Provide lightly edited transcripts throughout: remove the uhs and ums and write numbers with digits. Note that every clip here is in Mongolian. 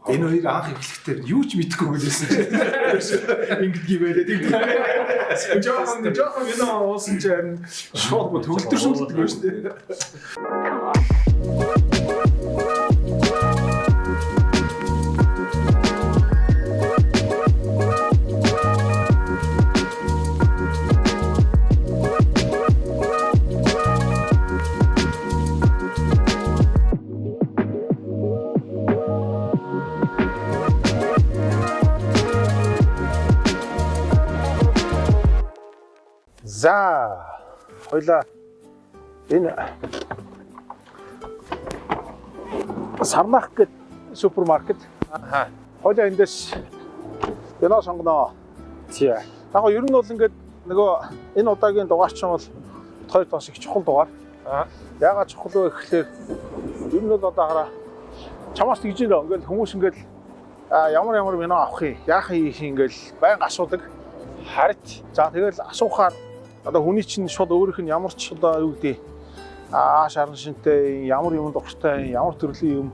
Энэ хоёрыг анх эхлэхдээ юу ч мэдэхгүй байлсэн чинь ингэдэг байлаа тийм. Жоохон вино уусан чинь шууд төгөлтөршүүлдэг байна шүү дээ. За хоёлаа энэ Сарнах гэдэг супермаркет. Хоёлаа эндээс вино сонгоно. Тий. Яг ер нь бол ингээд нөгөө энэ удаагийн дугаарч нь бол хоёр тоос их чухал дугаар. Яагаад чухал вэ гэхлээр ер нь бол одоо хараа чамаас тэгж нэ ингээд хүмүүс ингээд ямар вино авах юм яах юм ингээд байнга асуудаг. Харт. За тэгэл асуухаар одоо хүний чинь шууд өөрийнх нь ямар ч одоо юу гэдэг шарн шинтэй ямар юм дуртай ямар төрлийн юм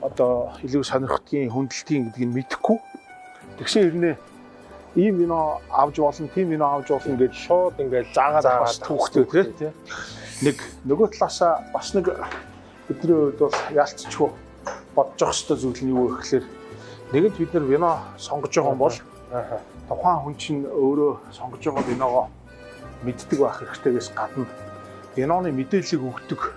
одоо илүү сонирхтгийн хүндэлтийн гэдгийг мэдэхгүй. Тэгсэн хэрнээ ийм вино авч болно, тийм вино авч болно гэж шууд ингээд заагаад бас түүхтэй тий. Нэг нөгөө талаасаа бас нэг бидний хувьд бол яалтчгүй бодож явах ёстой зүйл нь юу вэ гэхээр нэгэнт бид нар вино сонгож байгаа юм бол тухайн хүн чинь өөрөө сонгож байгаа виногоо мэддэг байх хэрэгтэйгээс гадна виноны мэдээллийг өгдөг.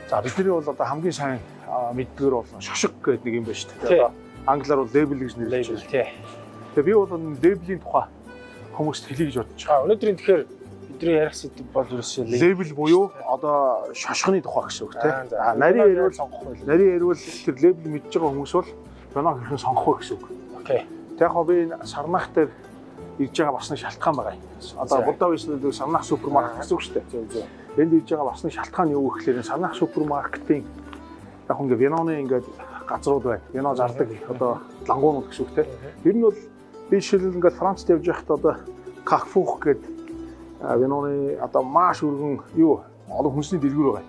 За бидний бол одоо хамгийн сайн мэддгээр бол шошго гэдэг нэг юм байна шүү дээ. Одоо англиар бол label гэж нэрлэж байна. Тий. Тэгээ би бол label-ийн тухай хүмүүст хэлье гэж бодож байгаа. Өнөөдөр энэ тэгэхээр бидний ярих сэдв бол ерөөсөө label буюу одоо шошгоны тухай гэсэн үг тий. Нарийн ярил сонгох байл. Нарийн ярил тэр label мэдж байгаа хүмүүс бол вино хэрхэн сонгох вэ гэсэн үг. Окей. Тэгээ яг би Сарнах дээр ирж байгаа бас нэг шалтгаан байгаа юм. Одоо Будда виснүүд Сарнах супермаркет гэсэн үг шүү дээ. Энд ирж байгаа бас нэг шалтгаан юу гэхээр Сарнах супермаркетын яг ингээ виноны ингээд газрууд байна. Вино зардаг одоо лангуунууд гэсэн үг те. Ер нь бол би жишээлбэл ингээд Францд явж байхад одоо Carrefour гэдэг виноны одоо маш өргөн юу олон хүнсний дэлгүүр байгаа.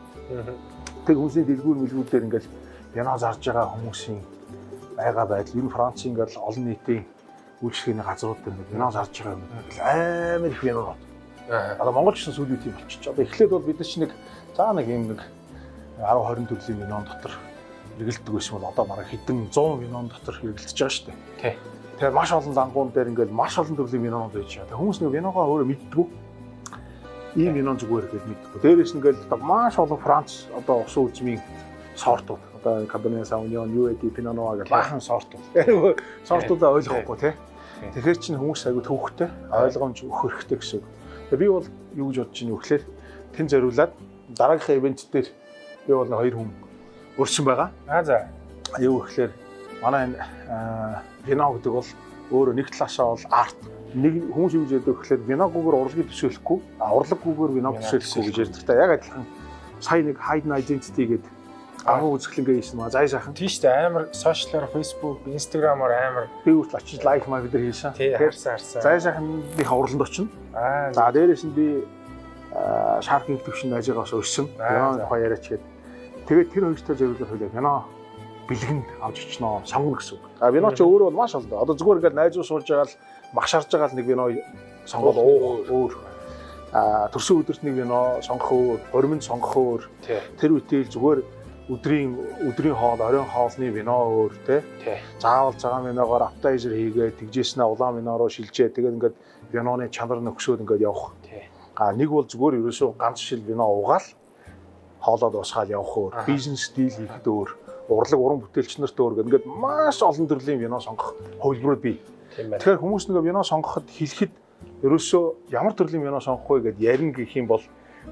Тэр хүнсний дэлгүүрүүдээр ингээд вино зарж байгаа хүмүүсийн байгаа байдал ер нь Францын ингээд олон нийтийн үйлчлэгээний газрууд дээр вино зарж байгаа юм. Амар их вино. Одоо Монголч гэсэн сүүлийн тийм болчих. Одоо эхлээд бол бид нар чинь нэг юм нэг 10-20 төрлийн винон дотор хэрэгэлдэг байсан бол одоо бараг хэдэн 100 винон дотор хэрэгэлдэж байгаа шүү дээ. Тий. Тэгэхээр маш олон лангуун дээр ингээд маш олон төрлийн винонууд байж байгаа. Хүмүүс нэг виногоо өөрөө мэддэг. Ийм винон зүгээр гэж мэддэг. Дээрээс нь ингээд маш олон Франц одоо усан үзмийн сортууд одоо Cabernet Sauvignon, UAD, Pinot Noir гэх баахан сортууд. Сортуудаа ойлгохгүй тий. Тэгэхээр чинь хүмүүс айгүй төвхтэй ойлгомж өгөх хэрэгтэй гэсэн үг. Тэгээ би бол юу гэж бодож байна вэ гэхээр тэн зориулаад дараагийнхаа ивент дээр би бол хоёр хүн өрсөн байгаа. За. Юу гэхээр манай энэ вино гэдэг бол өөрөө нэг талаасаа бол арт. Нэг хүмүүс юу гэж яддаг гэхээр виногоор урлагийг төсөөлөхгүй, урлаггүйгээр виног төсөөлөхгүй гэж ярьдаг та. Яг адилхан сая нэг hidden identity гэдэг агуу үзэсгэлэнгээ хийсэн маа зай сайхан. Тийм шүү дээ. Амар сошиалаар Facebook, Instagram-аар амар би үргэлж очиж лайк маа бид нар хийсэн. Харсан. Зай сайханныхаа уралд очино. За дээрээс нь би шаркинг төвшин ажигаас өрсөн. Вино тухай яриач гээд. Тэгээд тэр хоёртой зөвлөөр хөлөө вино бэлгэнд авч ичноо сонгоно гэсэн үг. Вино ч өөрөө бол маш олон. Одоо зүгээр ингээд найзуу сууж байгаа л магшарж байгаа л нэг вино сонгоод өөр. Төрсөн өдөрт нэг вино сонгох өөр, хоримд сонгох өөр. Тэр үетэл зүгээр өдрийн хоол, оройн хоолны вино өөр тий. Заавал цагаан виногоор appetizer хийгээд тэгжээснэ улаан вино руу шилжээ. Тэгээд ингээд виноны чанар нөхсөөд ингээд явах. Нэг бол зүгээр ерөөсөө ганц шил вино уугаал хоолоо дуусгаад явах өөр. Бизнес дийл хийхэд өөр. Урлаг уран бүтээлч нарт өөр ингээд маш олон төрлийн вино сонгох хувилбарууд бий. Тэгэхээр хүмүүс нэг вино сонгоход хэлэхэд ерөөсөө ямар төрлийн вино сонгох вэ гэдээ ярина гэх юм бол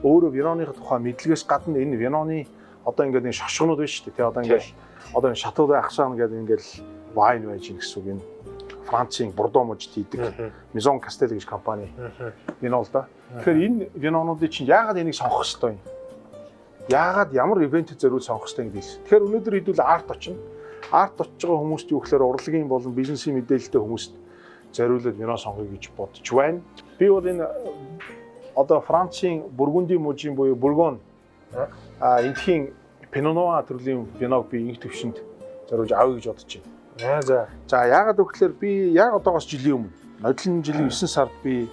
өөрөө виноны тухай мэдлэгээс гадна энэ виноны одоо ингээд энэ шошгонууд байна шүү дээ. Тэгээ одоо ингээд одоо энэ шатууд ахшаан гэдэг ингээд вайн байж гин гэсэн үг. Энэ Францын Бордо мужид хийдэг Maison Castel гэж компани вино л да. Тэгэхээр энэ винонуудыг чинь яагаад энийг сонгох ёстой юм? Яагаад ямар ивентэд зориул сонгох ёстой гэдэг. Тэгэхээр өнөөдөр хэдүүл арт очино. Арт очиж байгаа хүмүүст юу гэхээр урлагийн болон бизнесийн мэдээлэлтэй хүмүүст зориулаад вино сонгоё гэж бодож байна. Би бол энэ одоо Францын Бургунди мужийн буюу Бургон энэхийн Pinot Noir төрлийн виног би инх төвшөнд зориулж авъя гэж бодож байна. За. За яагаад гэвэл би яг одоогоос жилийн өмнө нодлон жилийн 9 сард би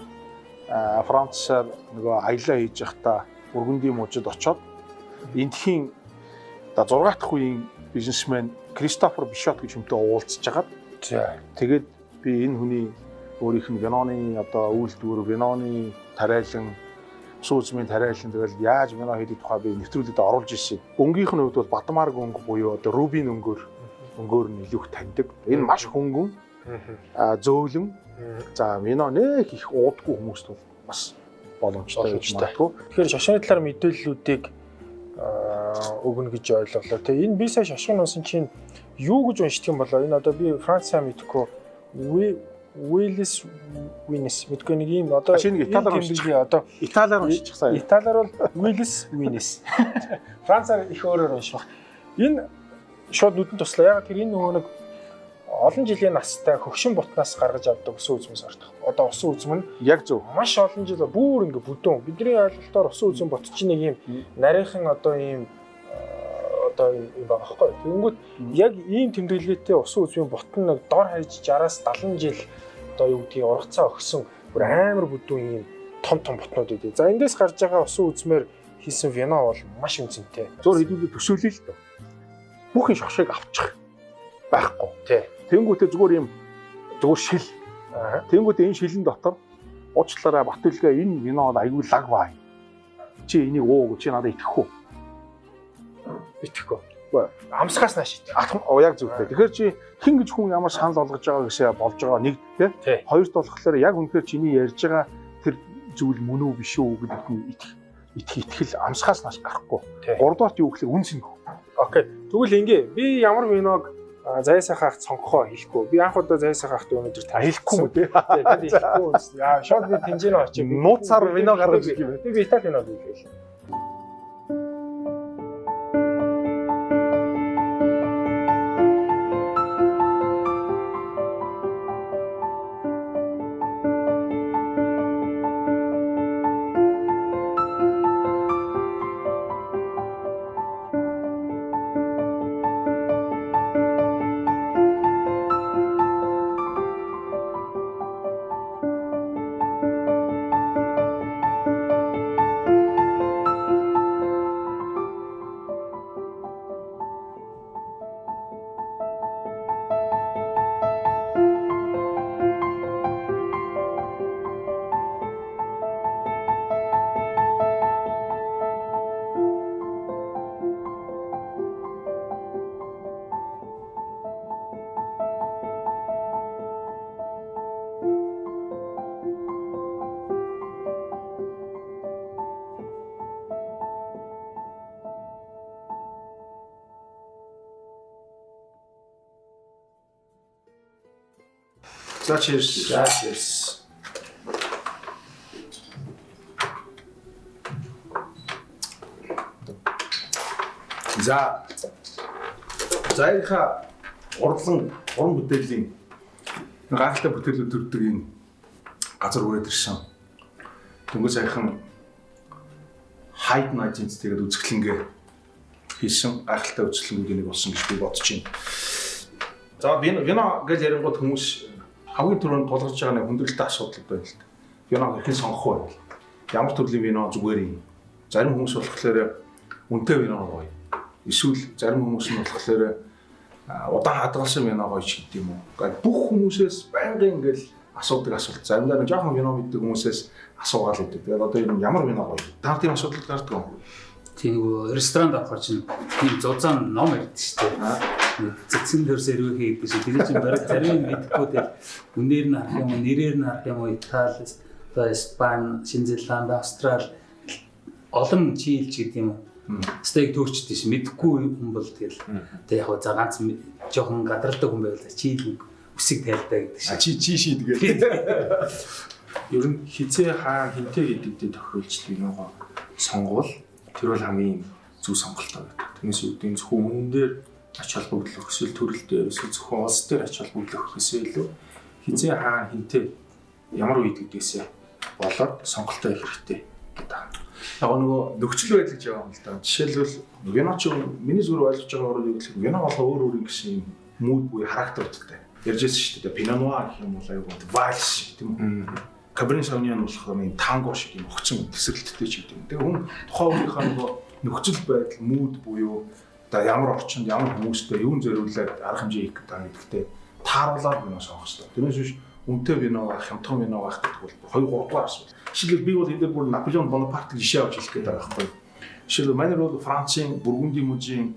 Францаар нөгөө аялаа хийж байхдаа Бургундийн мужид очоод эндхийн 6 дахь үеийн бизнесмен Кристофер Бишот гэж хүнтэй уулзж хагаад тэгээд би энэ хүний өөрийнх нь виноны одоо үйлдвэр, виноны тариалан, сүүзмийн тариалан тэгэл яаж вино хийх тухай би нэвтрүүлэгт оруулж ирсэн. Өнгийнх нь хувьд бол Бадмарг өнгө буюу одоо Рубин өнгөөр нь илүү их таньдаг. Энэ маш хөнгөн, зөөлөн. За вино нэг их уудаггүй хүмүүст бол бас боломжтой гэж магадгүй. Тэгэхээр шашны талаар мэдээллүүдийг өгнө гэж ойлголоо. Тэгээ энэ би сая шашин унсан чинь юу гэж уншдаг юм болоо? Энэ одоо би Францаа мэдэхгүй Уиллис Винес мэдгүй нэг юм одоо шинэ италиар уншиж одоо италиар уншиж сая. Италиар бол Уиллис Винес. Францаар их өөрөөр унших. Энэ шууд нүдэнд туслаа. Яг тэр энэ нөгөө нэг олон жилийн настай хөгшин бутнаас гаргаж авдаг усан үзмээс ортох. Одоо усан үзм нь Яг зөв. маш олон жил бүр ингээ бүдүүн. Бидний ойлголтоор усан үзм бот чинь нэг юм нарийнхан одоо ийм одоо юм байгаа байхгүй. Тэгэнгүүт яг ийм тэмдэглэгээтэй усан үзмийн бот нь нэг дор хаяж 60-аас 70 жил одоо юу гэдгийг ургацаа өгсөн бүр амар бүдүүн ийм том ботнууд үү. За эндээс гарч байгаа усан үзмээр хийсэн вино бол маш үнцэнтэй. Зур хэдүүлээ төсөөлөе л дөө. Бүх юм шогшиг авчих байхгүй. Тий. Тэнгүүтээ зүгээр шил. Тэнгүүтээ энэ шилэн дотор уучлаарай Батүлгээ энэ вино айгүй лаг баа. Чи энийг ууг чи надад итгэхгүй. Итгэхгүй. Амсгаас нааш итэх. Яг зөвхөн. Тэгэхээр чи хэн гэж хүн ямар санал болгож байгаа гэсэн болж байгаа нэг тий. Хоёрт болохоор яг үнэхээр чиний ярьж байгаа тэр зүйл мөн үү биш үү гэдэг нь итгэл амсгаас нааш гарахгүй. Гуравдугаарт юу гэхээр үн сэнгүй. Окей. Тэгвэл ингээ би ямар виног заяасаа хаах цонхоо хэлэхгүй. Би анх удаа заяасаа хаахт өнөөдөр хэлэхгүй юм тий. Тэгээд хэлэхгүй. Яа, шууд би тэнцэнэ очив. Нууцаар вино гаргаж ирэх юм. Би Итали вино хийлээ. За cheers. Cheers. За зайха уран бүтээлийн гайхалтай бүтээлүүд төрдөг энэ газар үрээд ирсэн. Дөнгөж саяхан Hyde Night-ийн тэгээд үзэсгэлэнгээ хийсэн гайхалтай үзэсгэлэнгүүдийн нэг болсон гэж би бодож байна. За вино гэж ярингууд хүмүүс хамгийн түрүүнд тулгарч байгаа нэг хүндрэлтэй асуудал байна л да. Вино хэрхэн сонгох вэ? Ямар төрлийн вино зүгээр юм? Зарим хүмүүс болохоор үнэтэй вино гоё. Эсвэл зарим хүмүүс нь болохоор удаан хадгалсан вино гоё ч гэдэг юм уу. Гэхдээ бүх хүмүүсээс байнгын ингээл асуудаг асуулт. Заримдаа нэг жоохон вино мэддэг хүмүүсээс асуугаал өгдөг. Тэгээд одоо энэ ямар вино гоё? Та тийм асуудал гардаг юм. Тийм нөгөө ресторанд авах чинь тийм зузаан ном ярьдаг шүү дээ. Цэцэн дээр сервэ хийдэг шүү. Тэр чинь бараг зарим мэдхгүй дээр үнээр нь харах юм уу, нэрээр нь харах юм уу, Итали, Испани, Шинзеланд, Австрали олон жил ч гэдэг юм уу. Стейк төрчдөг шин мэдхгүй хүн бол тэгэл. Тэг яг за ганц жоохон гадралдаг хүн байвал чи үсэг тайлдаа гэдэг шин. Чи шийдгээд. Ер нь хизээ хаа хинтээ гэдэгтэй тохиолдол виногоо сонгуул тэр бол хамгийн зөв сонголт байдаг. Түүнээс үүдийн зөвхөн үнэн дээр ач холбогдол өгсөл төрөлтэй эсвэл зөвхөн улс дээр ач холбогдол өгөхөөсөө илүү хизээ хаа хинтээ ямар үед гэдгээсээ болоод сонголтоо хийх хэрэгтэй гэдэг. Яг нөгөө нөхцөл байдал гэж байгаа юм л да. Жишээлбэл вино ч миний зүгээр ойлгож байгаа өөрөө юу гэхээр вино болго өөр өөр гэсэн юм мууд буюу характеруудтай. Ярьжсэн шүү дээ. Pinot Noir гэх юм бол аюу вальс шиг тийм үү. Cabernet Sauvignon болохоор юм танго шиг юм огцон тесрэлттэй ч гэдэг юм. Тэгээ хүн тухайн өөрийнхөө нөгөө нөхцөл байдал мууд буюу одоо ямар орчинд ямар хүмүүстэй юун зориулаад арга хэмжээ хийх гэдэг гэдэгтэй тааруулаад вино сонгох хэрэгтэй. Тэрнээс биш үнэтэй вино авах, хямдхан вино авах гэдэг бол 2 3 дугаар асуудал. Жишээлбэл би бол энэ дээр бүр Наполеон Бонапарт жишээ авч хэлэх гэдэг байгаа байхгүй. Жишээлбэл манай бол Францын Бургунди мужийн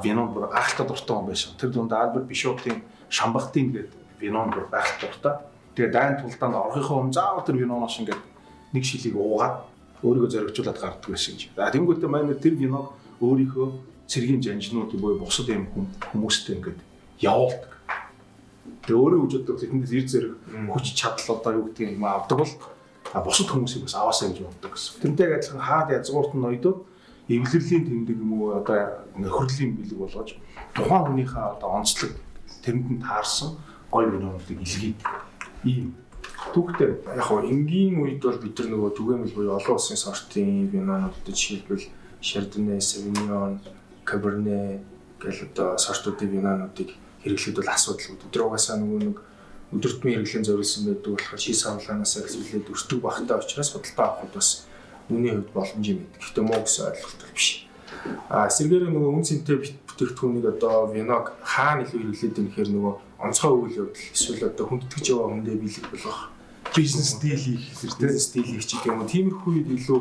винон бүр гахалтай дуртай хүн байсан. Тэр дунд Альберт Бишоптын Шамбартын гэдэг винон бүр гахалтай дуртай. Тэгээ дайн тулдаанд орохынхоо өмнө заавал тэр виноноос ингээд нэг шилийг уугаад өөрийгөө зоригжуулаад гардаг байсан юм. Тэнгүүтээ манай тэр виног өөрийнхөө цэргийн жанжнууд буюу бусад юм хүмүүстэй ингээд явуулдаг. Тэгээ өөрөө үжигддэг тэндээс ир зэрэг хүч чадал одоо юу гэдгийг юм авдаг бол бусад хүмүүсийг бас аваасаа гэж боддог гэсэн. Тэрнтэйг адилхан хаад язгуурт нь ноёдод эвлэрлийн тэмдэг юм уу одоо нөхөрлийн бэлэг болгож тухайн хүнийхээ одоо онцлог тэрэнд нь таарсан гоё винонуудыг илгээдэг. Ийм түүхтэй яг хоо энгийн үед бол бид нар нөгөө түгээмэл буюу олон улсын сортын винонуудад жишээлбэл Chardonnay, Sauvignon, Cabernet гэх одоо сортуудын винонуудыг хэрэглэхэд бол асуудал. Өдөр угаасаа нөгөө нэг өдөртмийн хэрэглэн зориулсан байдаг болохоор шийс авлаанаас эхлээд өртөг багтаа учраас худалдаа авахд бас үнийн хувьд боломж юм байдаг. Гэхдээ муу гэсэн ойлголт биш. Эсвэргээр нөгөө үн цэнтэй бүтээгдэхүүнийг одоо виног хаана илүү хэрэглээд юм гэхээр нөгөө онцгой үйл явдал эсвэл одоо хүндэтгэж яваа хүндээ бэлэг болгох бизнес дийл хийх хэрэгтэй. Бизнес дийл хийх ч юм уу. Тиймэрхүү үед илүү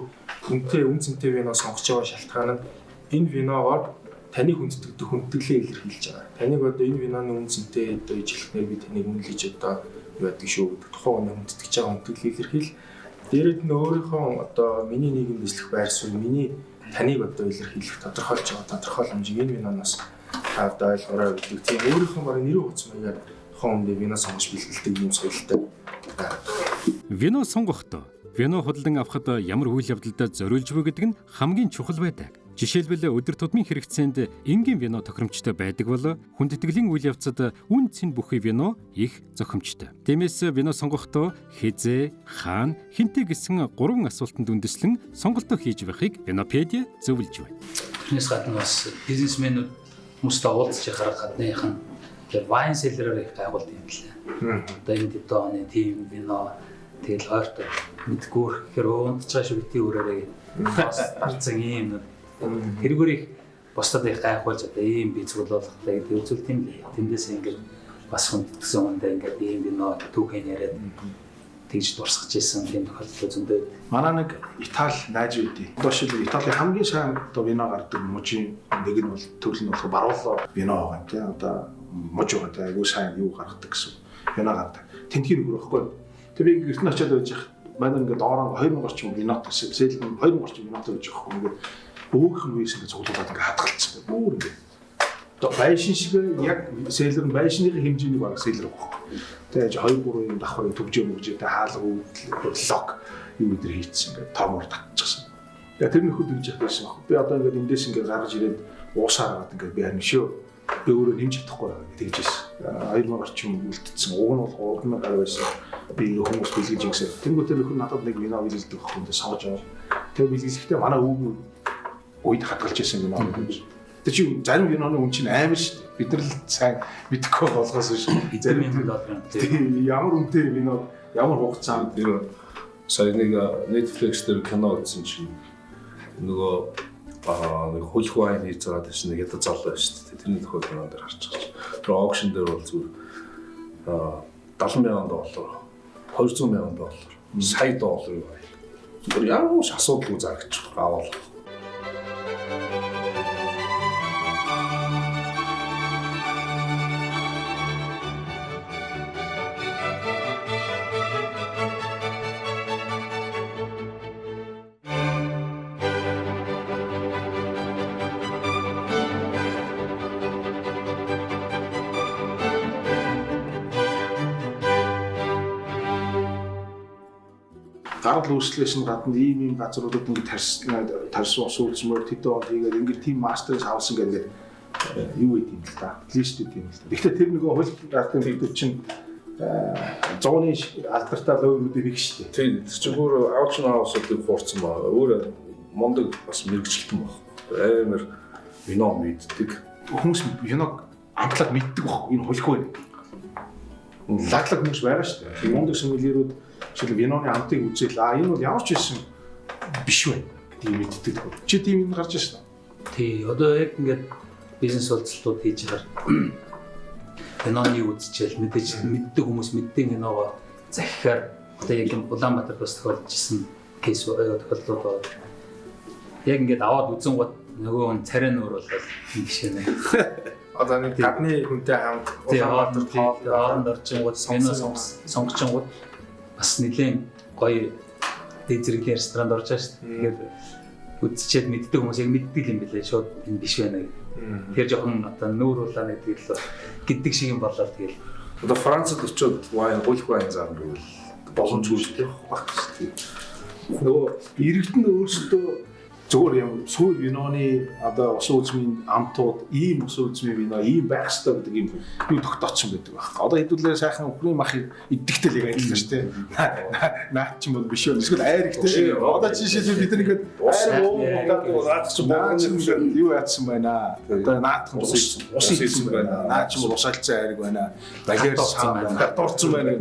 үнэтэй үн цэнтэй вино сонгож байгаа шалтгаан нь энэ виногоор таны хүндэтгдэх хүндэтгэлээ илэрхийлж байгаа. Таныг одоо энэ виноны үн цэнтэй одоо ижилхнээр би таныг үнэлж одоо юу яддаг шүү гэдэг тухайн үнэ хүндэтгэж байгаа хүндэтгэлээ илэрхийл. Дээрэд нь өөрийнхөө одоо миний нийгэм бэлэх байр суурь миний таныг одоо илэрхийлэх тодорхойлж байгаа тодорхой хэмжээ энэ виноноос одоо ойлгороо гэдэг. Тийм өөрийнхөө баг нэрийн утас маягаар тухайн үндэ вино сонгож бэлгэлдэг юм соёлтой. Вино сонгохдоо вино худалдан авахд ямар үйл явдалд зориулж буй гэдэг нь хамгийн чухал байдаг. Жишээлбэл өдөр тутмын хэрэгцээнд энгийн вино тохиромжтой байдаг бол хүндэтгэлийн үйл явцад үн цэн бүхий вино их зохимжтой. Тиймээс вино сонгохдоо хизээ, хаана, хинтээ гэсэн 3 асуултанд үндэслэн сонголтоо хийж байхыг Винопедиа зөвлөж байна. Тэрнээс гадна бас бизнесмэнүүд хүмүүстэй уулзах харах гадныхан тэр вайн селлерээр их байгуулт юм лээ. Одоо энэ дидооны тим вино тэгэл ойртой мэдгүүр гэхээр унтж байгаа шүү бити өрөөрэй бас тарцсан юм хэрэгээр их бусдад их гайхуулж одоо ийм биз болгохлаа гэдэг үзүүлэлт юм лээ. Тэндээс ингээд бас хүндэтгсэн хүндээ ингээд ийм вино түүхэн яриад тэгж дурсгаж ирсэн тийм тохиолдол зөндөө. Манай нэг Итали найз үйдээ. Одоо шил Италийн хамгийн сайн одоо вино гардаг мужийн нэг нь бол төрөл нь болох Баролло вино байгаа юм тийм. Одоо муж байгаа тийм айгүй сайн юу гаргадаг гэсэн вино гаргадаг. Тэнтгийн нөхөр байхгүй. Тэг би гэрт нь очиад байж хах манай ингээд доороо 2000 орчим винот гэсэн. Сэлэн 2000 орчим винот гэж байгаа юм ингээд бөөх юм ийс ингээд цуглуулад ингээд хадгалцсан. Бүүр ингээд. Одоо байшин шиг яг селлер нь байшины хэмжээний баг селлер байхгүй. Тэгэж 2 3 юм давхар төгжөө мөгжөөтэй хаалга лог юу өдр хийчихсэн ингээд тоомор татчихсан. Тэгээ тэр нөхөд гэж яхсан баг. Би одоо ингээд эндээс ингээд гаргаж ирээд уусаар аваад ингээд би харин шөө би өөрөө нэмж чадахгүй тэгж ийсэн. 2000 орчим үлдсэн. Уг нь бол 3000 гаруй байсан. Би хүмүүс бэлгэж ингэсэн. Тэнгүүтээ нөхөр надад нэг вино бэлгэлдэг байхгүй энэ сонгож аваад. Тэгээ бэлгэлэхдээ манай өвгөн үед хадгалж ирсэн вино гэж. Тэг чи зарим виноны үн чинь амар шүү дээ. Бид нар л сайн мэдэхгүй болгоос биш. Зарим юм болоод байна. Ямар үнэтэй вино, ямар хугацаанд тэр сая нэг Netflix дээр кино үзсэн чинь нөгөө нэг хөлх вайн хийж байгаа гэсэн нэг ядаж залуу байна шүү дээ. Тэрний тохиол кино дээр харж байгаа чинь. Тэр аукшн дээр бол зүгээр $70,000, $200,000, сая доллар юу байна. Тэр ямар ч асуудалгүй зарагч аваад. Гарал үүслээс нь гадна ийм газруудад ингээд тарсан ус үйлчмөр тэдэн он хийгээд ингээд team master-с авсан гэдэг юу гэдэг юм л да. Лист гэдэг юм л да. Гэхдээ тэр нөгөө хөл гартын гэдэг чинь 100-ны алдартай лоуруудын нэг шүү дээ. Тийм. Тэр чинь өөр аукшн хаусуудыг хуурсан байгаа. Өөр мундаг бас мэрэгчлэлтэн баг. Амар вино мэддэг. Хүмүүс виног амтлаг мэддэг баг. Энэ хулих бай. Лаглаг хүмүүс байгаа шүү дээ. Мундаг сомельерүүд жишээл виноны амтыг үзэл энэ бол ямар ч байсан биш бай гэдэг мэддэг. Чи тийм юм гарч ирсэн. Тий, одоо яг ингээд бизнес уулзалтууд хийж байгаа. Виноны үзчихэл мэддэг хүмүүс мэддэг виногоо захихаар одоо яг Улаанбаатар бас тохиолдчихсан кейс тохиолдлууд байна. Яг ингээд аваад үзэн гот нөгөө царай нөр болоод юм жишээ нэ. Одоо нэг гадны хүнтэй хамт Улаанбаатар хооронд орчингууд вино сонгочингууд бас нэлээд гоё дээд зэрэглэлийн ресторанд орж байгаа шүү дээ. Тэгэхээр үзчихэд мэддэг хүмүүс яг мэддэг юм билээ шууд энэ биш байна гэх. Тэгэхээр жоохон одоо нүүр улаан гэдэг л гэдэг шиг юм болоо тэгэл. Одоо Францад очиод вайн гулх вайн зам гэвэл боломжгүй шүү дээ. Баг шүү дээ. Нөгөө иргэдэнд өөрсдөө зөвхөн юм сүүл виноны одоо ус үзмийн амтууд ийм ус үзмийн вино ийм байх хэрэгтэй гэдэг юм юу тогтоосон байдаг байна. Одоо хэдүүлээ сайхан өхрийн махыг иддэгтэй л яг адилхан шүү дээ. Наад ч юм бол биш үү. Эсвэл айр ихтэй. Одоо жишээлбэл бид нэгэд юу яатсан байна. Одоо наадхан ус идсэн байна. Наад ч юм бол ус алдсан айрг байна. Багерсан байна. Дурцсан байна.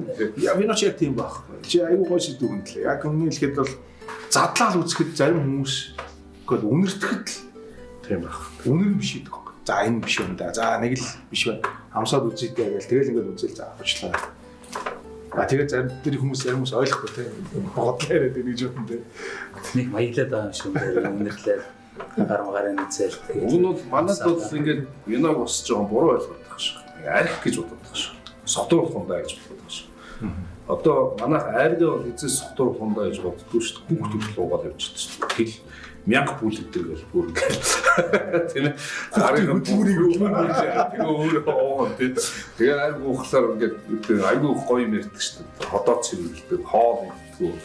Вино ч яг тийм баг. Чи аюу гой шийдвэр хүндлээ. Яг өмнө хэлэхэд бол задлал үзэхэд зарим хүмүүс гэхдээ үнэртэхэд тийм байх. Үнэр биш гэдэг юм. За энэ биш юм да. За нэг л биш байна. Хамсаад үзээдээ гэл тэгэл ингээд үзэл за авчлаа. Тэгээд зарим тэр хүмүүс ойлгохгүй тийм. Бодлоо яриад нэг жоохон тийм. Нэг маяглаад байгаа юм шиг үнэрлээ. Гармагарын үзэл. Уг нь бол манайд бол ингээд виног ус жоохон буруу ойлгоод байгаа шүү. Арх гэж бодоод байгаа шүү. Содруулах хундаа гэж бодоод байгаа шүү. Одоо манайх айргээ бол эцэс содруулах хундаа гэж боддгоо шүү. Бүх төрөл уугаад явчихдаг шүү. Тэгэл 1000 бүлэгдэг бол бүр тийм ээ. Харин бүрийг тэгээ өөрөө оо тийм. Тэгээ айгу ухлаар ингээд айгу гоё юм ярьдаг шүү дээ. Ходоод цэвэрлдэг, хоол иддэг,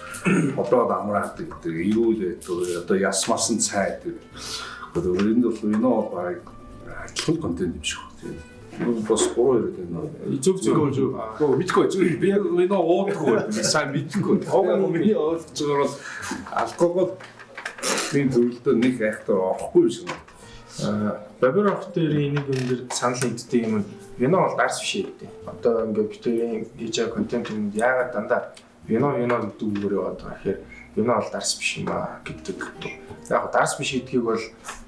ходоод амраадаг гэдэг, ирүүлээд одоо ясмарсан цай гэдэг. Одоо энэ бол вино бол баг адилхан контент юм шиг тийм. Бас буруу яриад байна. Зөв. Мэдгүй зөв. Би яг вино уудаггүй. Сайн мэдгүй. Хогоо миний ойлгож байгаа бол алкогол энэ зөвлөлтөд нэг айхтар орохгүй юм шиг. Бабер ах дээр нэг юм дээр санал нэгддэг юм. Вино бол дарс биш ээ. Одоо ингээд битэрийн хийж байгаа контент юм яагаад дандаа вино гэдэг үгээр яваад байгаа гэхээр вино бол дарс биш юм аа гэдэг. Яг дарс биш гэдгийг бол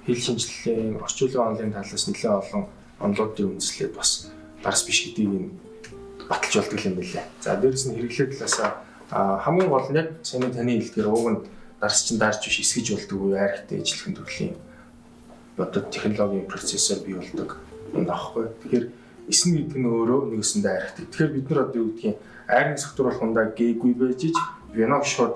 хэл шинжилгээний орчуулгын онлайн талаас нэлээд олон онлуудын үндэслэлд бас дарс биш гэдгийг нь баталж болдог юм билээ. За дээрээс нь хэрэглээ талаас хамгийн гол нь яг саний таны хэлдгээр ууг нь дарс чинь дарж биш эсгэж болдог уу айрхтай ижилхэн төрлийн одоо технологийн процессор бий болдог юм аахгүй. Тэгэхээр эсн гэдэг нь өөрөө нэгэсэндээ айрхтай. Тэгэхээр бид нар одоо юу гэдгийг айрын сектор болгондоо гээгүй байж иж виног шууд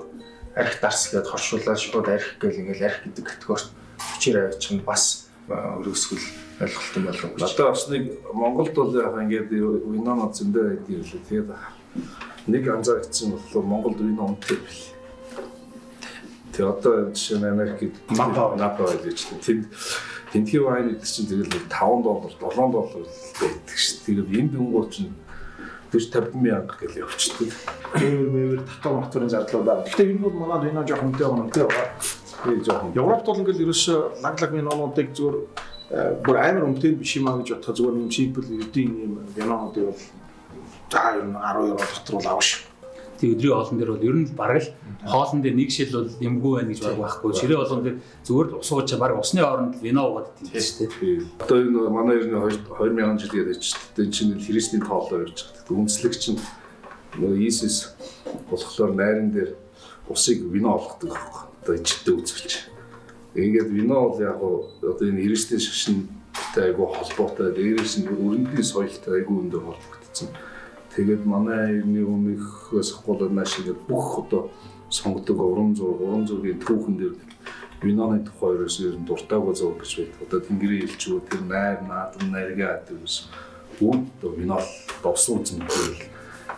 арх дарс гэдээ хоршуулаад шууд арх гэл ингээл арх гэдэг категорид хүчээр авчих нь бас өрөөсгөл ойлголт юм болов уу. Одоо бас нэг Монголд бол яг ингээд винонод зөндөө байдаг юм лээ. Тэгээд нэг анзаарчихсан бол Монголд вино унтдаг бил. Тэгээд одоо жишээ нь Америкт Напа байж тийм. Тэнтгийн вайн гэдэг чинь тэгэл $5, $7 байдаг шүү. Тэгээд энэ дүнгууд чинь 40-50 гэл явчихдаг. Мэвэр татвар матварын зардлуудаа. Гэхдээ энэ бол манад вино жоохон үнэтэй байгаа. Тэгээд жоохон Европт бол ингээл ерөөсөө лаглаг винонуудыг зүгээр бүр амар үнэтэй биш юм аа гэж бодоход зүгээр юм симпл эдийн юм винонуудыг бол за ер нь 10 € дотор бол авах. Тэг өдрийн хоолн дээр бол ер нь бараг л хоолн дээр нэг шил бол юмгүй байна гэж баг байхгүй. Ширээ болгон дээр зүгээр л ус ууж бараг усны оронд вино уугаад тийм шүү дээ. Одоо энэ манай ер нь 2000 жил гэдэг чинь энэ чинь христийн тоолоо ярьж байгаа. Үндэслэг чинь нөгөө Иесус болохоор найран дээр усыг вино олгодог байхгүй. Одоо ичдэг үзүүлж. Ингээд вино бол яг одоо энэ христийн шашинтай айгу холбоотой. Дээрээс нь өрөндийн соёлтой айгу өндөр холбогдсон. Тэгээд манай нэг өмнөхөөс хавуулаад нааш ингээд бүх одоо сонгодог уран зургийн түүхэн дээр виноны тухай ерөөсөө дуртайгаа зураг гэж байдаг. Одоо тэнгэрийн элчүүд тэр наадан найргаа тэрс үн вино довсон үзмэл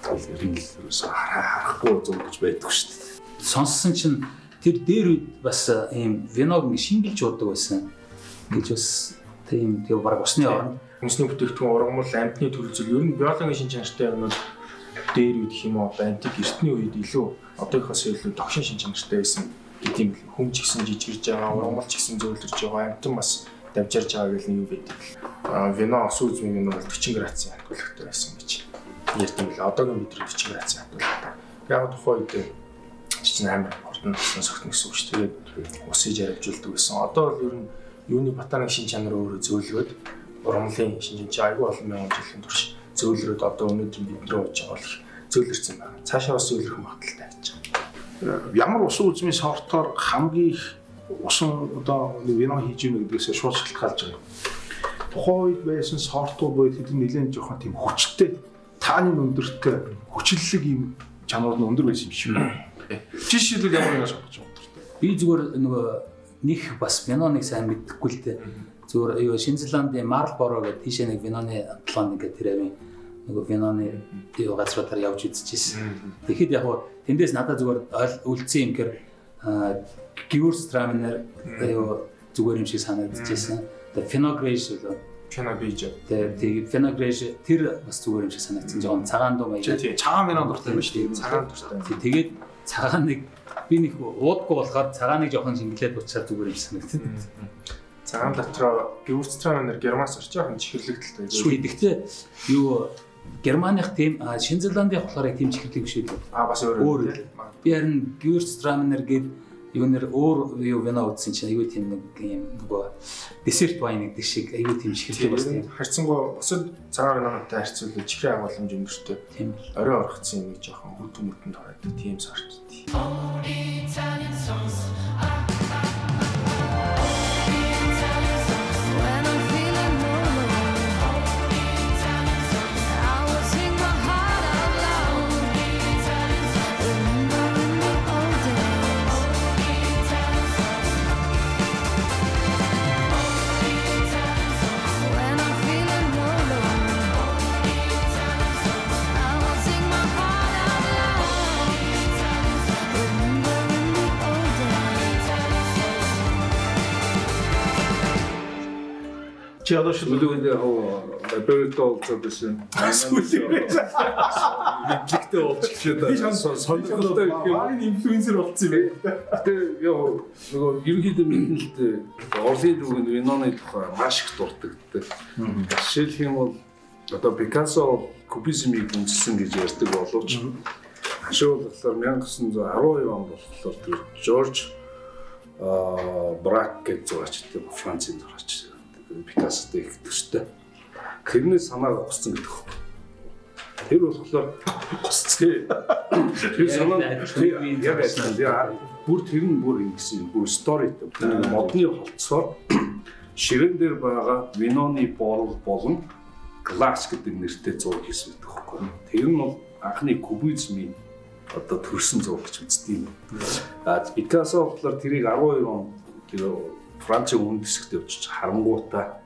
ерөнхийдөө харахгүй зураг гэж байдаг шүү дээ. Сонссон чинь тэр дээр үед бас ийм виног шингэлж уудаг байсан гэж бас тийм тэг баг усны орнд хүнсний бүтээгдэхүүн ургамал амьтны төрөл зүйл ер нь биологийн шин чанартай юмнууд дээр үед гэх юм уу антик эртний үед илүү одоогоос илүү догшин шин чанартай байсан тийм хүн ч гэсэн жижигэрж байгаа, ургамал ч гэсэн зөөлрж байгаа, амтан бас давжирж байгаа гэл нэг юм байдаг. Вино ус үзмийн нь бол 40 градусын хатгуулагтай байсан гэж ярьдаг л. Одоогийн мэдрэг 40 градусын хатгуулагтай. Яг тухайн үед чинь амар хурдан болсон согтно гэсэн үг шүү. Тэгээд усыг жаргажуулдаг байсан. Одоо бол ер нь юуны ботаник шин чанар өөрөө зөөлрөөд ургамлын шин чанар айгүй олон мянган жилийн турш зөөлрөөд одоо өнөөдөр бид рүү очиж байгаа бол зөөлрсөн байна. Цаашаа бас зөөлрөх магадaltaй гэж байна. Ямар усан үзмийн сортоор хамгийн их усан одоо вино хийж ийнэ гэдгээс шууд шалтгаалж байгаа. Тухайн үед байсан сортууд бол тэд нэлээд жоохон тийм хүчтэй, тааны өндөртэй, хүчлэлэг юм чанар нь өндөр байсан юм шиг байна. Жишээлбэл ямар нэг сонгож байгаа. Би зүгээр нөгөө нэг бас виноныг сайн мэдэхгүй л дээ. Зүгээр Шинэ Зеландын Marlboro гэдэг тийшээ нэг виноны амтлан нэг тэр авийн нөгөө виноны юу газруудаар явж үзчихсэн. Тэгэхэд яг хуу тэндээс надад зүгээр үлдсэн юм гэхээр Gewürztraminer юу зүгээр юм шиг санагдчихсэн. Тэгээ Vinogresh үү? Vinogresh. Тэгээ Vinogresh тэр бас зүгээр юм шиг санагдсан. Жоон цагаан дуу маяг. Цагаан вино дуртай юм шүү дээ. Цагаан дуртай. Тэгээд цагааныг би нэг уудаггүй болохоор цагааныг жоохон шингэлээд уучаад зүгээр юм санагдсан. Цагаан дотроо Gewürztraminer Германаас орж байгаа юм чихэрлэгдэлтэй. Гэхдээ юу Германых тийм Шинэ Зеландын болохоор тийм чихэрлэг биш үү? Бас өөр. Би харин Gewürztraminer гэдэг юу нэр өөр юу вино уудсан чинь аюу тийм нэг юм нөгөө десерт вайн гэдэг шиг аюу тийм чихэрлэг бас тийм. Харьцангуй бусад цагаан винонотой харьцуулбал чихрийн агуулмж өндөртэй. Тийм. Орой орхицсан нэг жоохон хөдөө мөдөнд харагддаг тийм сорт. Чи одоо шилүүлгүүдээ Бэртол зөбсөн. Мэдлэгтэй болчихлоо. Би сонирхолтой гарын инфлюенсер болсон юм байна. Тэгээ яа нөгөө ерөнхийдөө мэднэ л дээ. Орлын дүгэнд виноны тухай маш их дурддаг. Жишээлх юм бол одоо Пикассо кубизмыг үндэслэн гэж ярьдаг боловч хашуул болохоор 1912 онд болохоор тэр Жорж Брак гэж зурагчтай Францын зурагч Пикассотой их төстэй. Тэрнээс санаа гоцсон гэдэг хөөх. Тэр болохоор гоцсон. Тэр санаа бүр тэр нь бүр ингэсэн бүр сторитой. Тэр модны холцоор ширээн дээр байгаа виноны борол болон гласс гэдэг нэртэй зураг хийсэн гэдэг хөөх. Тэр нь бол анхны кубизмын одоо төрсэн зураг гэж үздэг юм. Пикассо болохоор тэрийг 12 он тэр Францын үндэсгт явж харангуутаа